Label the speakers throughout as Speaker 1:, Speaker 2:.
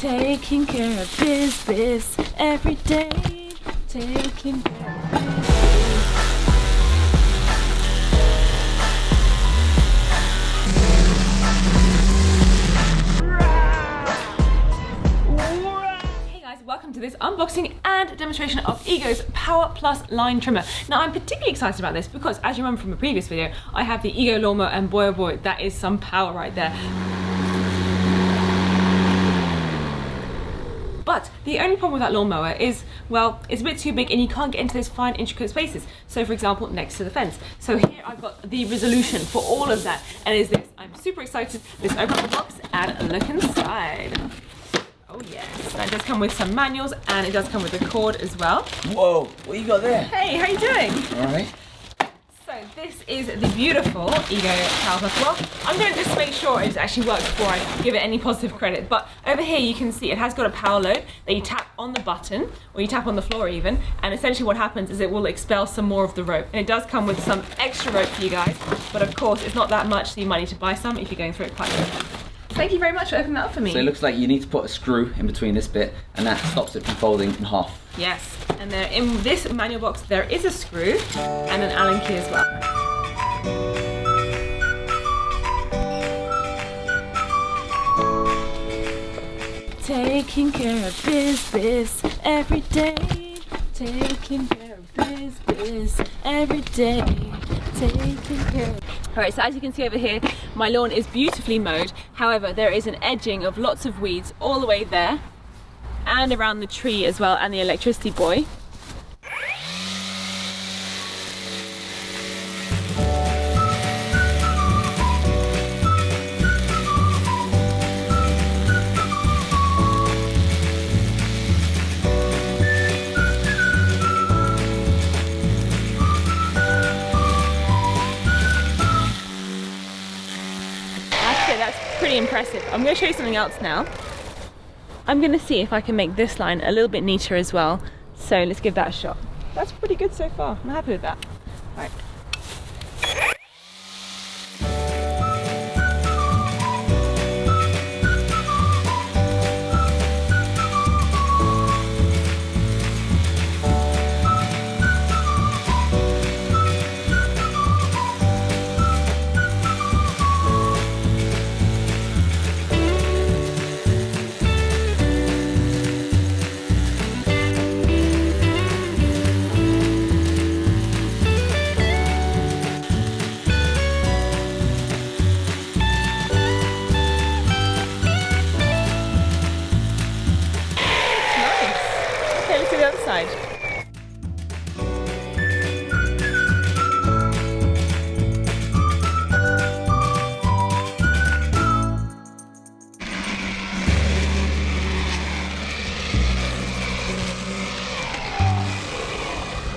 Speaker 1: Taking care of business every day. Taking care of business. Hey guys, welcome to this unboxing and demonstration of Ego's Power Plus line trimmer. Now I'm particularly excited about this because, as you remember from the previous video, I have the Ego lawnmower and boy oh boy, that is some power right there. But the only problem with that lawnmower is, well, it's a bit too big and you can't get into those fine intricate spaces. So for example, next to the fence. So here I've got the resolution for all of that, and is this. I'm super excited. Let's open up the box and look inside. Oh yes, that does come with some manuals and it does come with a cord as well.
Speaker 2: Whoa, what you got there?
Speaker 1: Hey, how you doing?
Speaker 2: All right.
Speaker 1: So this is the beautiful Ego Power Plus. Well, I'm going to just make sure it actually works before I give it any positive credit. But over here you can see it has got a power load that you tap on the button, or you tap on the floor even, and essentially what happens is it will expel some more of the rope. And it does come with some extra rope for you guys, but of course it's not that much, so you might need to buy some if you're going through it quite quickly. Thank you very much for opening that up for me.
Speaker 2: So it looks like you need to put a screw in between this bit, and that stops it from folding in half.
Speaker 1: Yes, and there in this manual box there is a screw and an Allen key as well. Taking care of business every day. Taking care of business every day. Taking care of... Alright, so as you can see over here, my lawn is beautifully mowed. However, there is an edging of lots of weeds all the way there and around the tree as well, and the electricity buoy. That's pretty impressive. I'm going to show you something else now. I'm going to see if I can make this line a little bit neater as well. So let's give that a shot. That's pretty good so far. I'm happy with that. All right. The other side.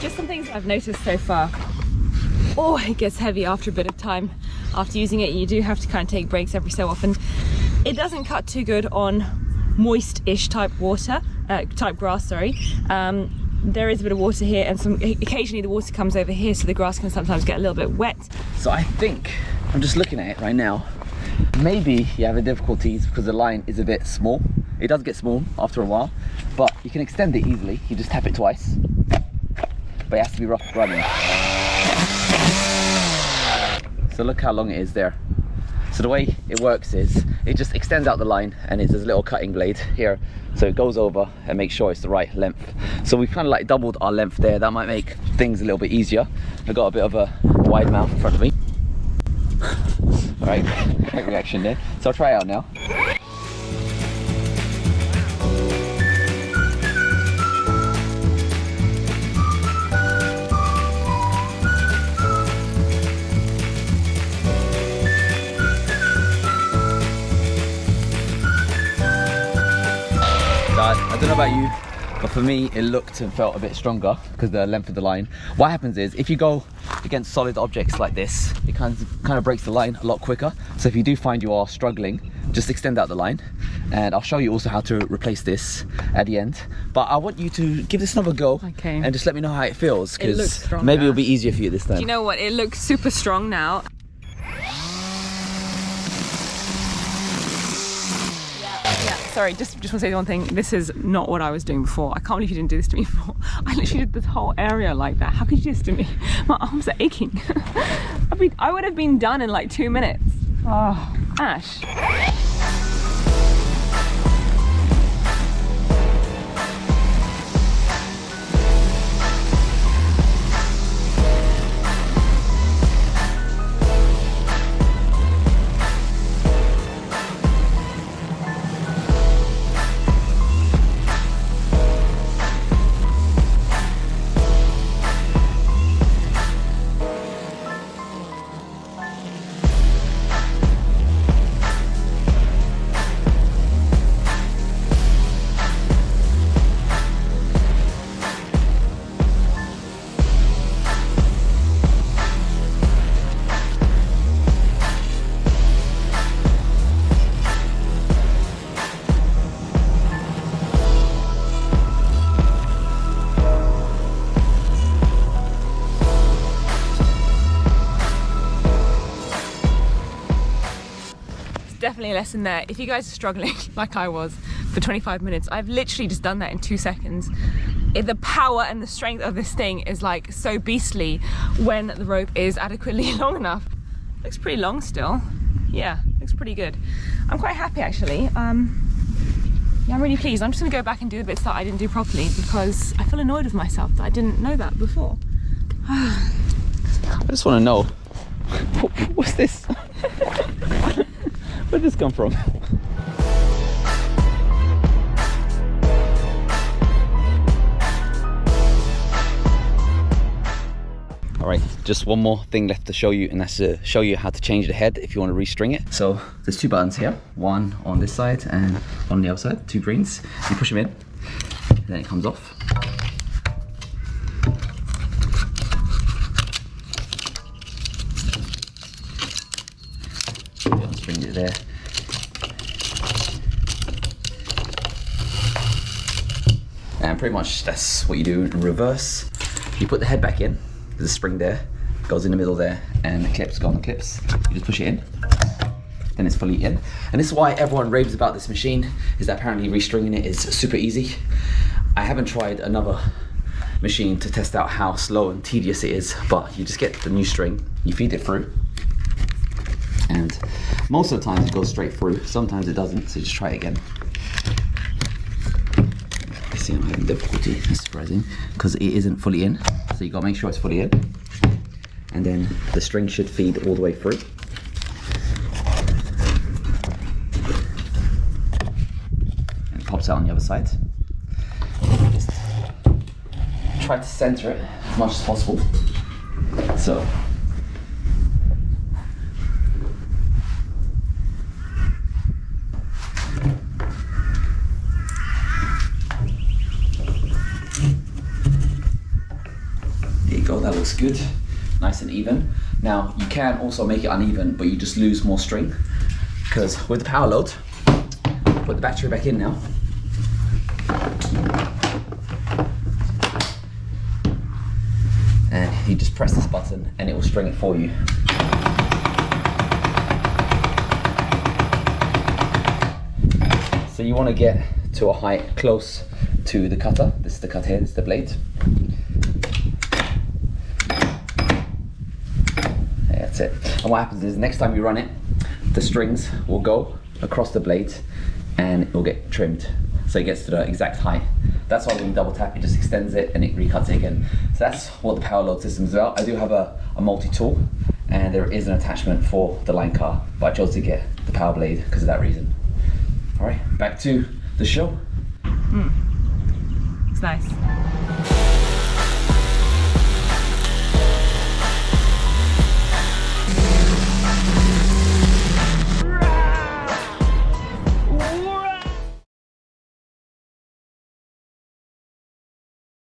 Speaker 1: Just some things I've noticed so far. Oh, it gets heavy after a bit of time. After using it, you do have to kind of take breaks every so often. It doesn't cut too good on moist-ish type water, type grass, sorry. There is a bit of water here, and occasionally the water comes over here, so the grass can sometimes get a little bit wet.
Speaker 2: So I think, I'm just looking at it right now, maybe you have difficulties because the line is a bit small. It does get small after a while, but you can extend it easily. You just tap it twice, but it has to be rough running. So look how long it is there. So the way it works is, it just extends out the line, and it's this little cutting blade here. So it goes over and makes sure it's the right length. So we've kind of like doubled our length there. That might make things a little bit easier. I've got a bit of a wide mouth in front of me. All right, great reaction there. So I'll try it out now. I don't know about you, but for me it looked and felt a bit stronger because the length of the line. What happens is, if you go against solid objects like this, it kind of breaks the line a lot quicker. So if you do find you are struggling, just extend out the line, and I'll show you also how to replace this at the end. But I want you to give this another go,
Speaker 1: okay,
Speaker 2: and just let me know how it feels, because
Speaker 1: it
Speaker 2: maybe it'll be easier for you this time.
Speaker 1: Do you know what? It looks super strong now. Yeah, sorry, just want to say one thing. This is not what I was doing before. I can't believe you didn't do this to me before. I literally did this whole area like that. How could you do this to me? My arms are aching. I would have been done in like 2 minutes. Oh, Ash. Definitely a lesson there. If you guys are struggling like I was for 25 minutes, I've literally just done that in 2 seconds. The power and the strength of this thing is like so beastly when the rope is adequately long enough. Looks pretty long still. Yeah, looks pretty good. I'm quite happy actually. Yeah, I'm really pleased. I'm just gonna go back and do the bits that I didn't do properly because I feel annoyed with myself that I didn't know that before.
Speaker 2: I just want to know, what's this? Where did this come from? Alright, just one more thing left to show you, and that's to show you how to change the head if you want to restring it. So there's 2 buttons here, one on this side and on the other side, 2 greens. You push them in, and then it comes off. String it there. And pretty much that's what you do in reverse. You put the head back in, there's a spring there, goes in the middle there, and the clips go on the clips. You just push it in, then it's fully in. And this is why everyone raves about this machine, is that apparently restringing it is super easy. I haven't tried another machine to test out how slow and tedious it is, but you just get the new string, you feed it through, and most of the times it goes straight through, sometimes it doesn't, so just try it again. I see I'm having difficulty, that's surprising, because it isn't fully in, so you gotta make sure it's fully in, and then the string should feed all the way through. And it pops out on the other side. Just try to center it as much as possible. So that looks good, nice and even. Now you can also make it uneven, but you just lose more string, because with the power load, put the battery back in now. And you just press this button and it will string it for you. So you want to get to a height close to the cutter. This is the cut here, this is the blade. That's it. And what happens is next time you run it, the strings will go across the blade and it will get trimmed, so it gets to the exact height. That's why when you double tap, it just extends it and it recuts it again. So that's what the power load system is about. I do have a multi-tool, and there is an attachment for the line car, but I chose to get the power blade because of that reason. All right, back to the show.
Speaker 1: It's nice.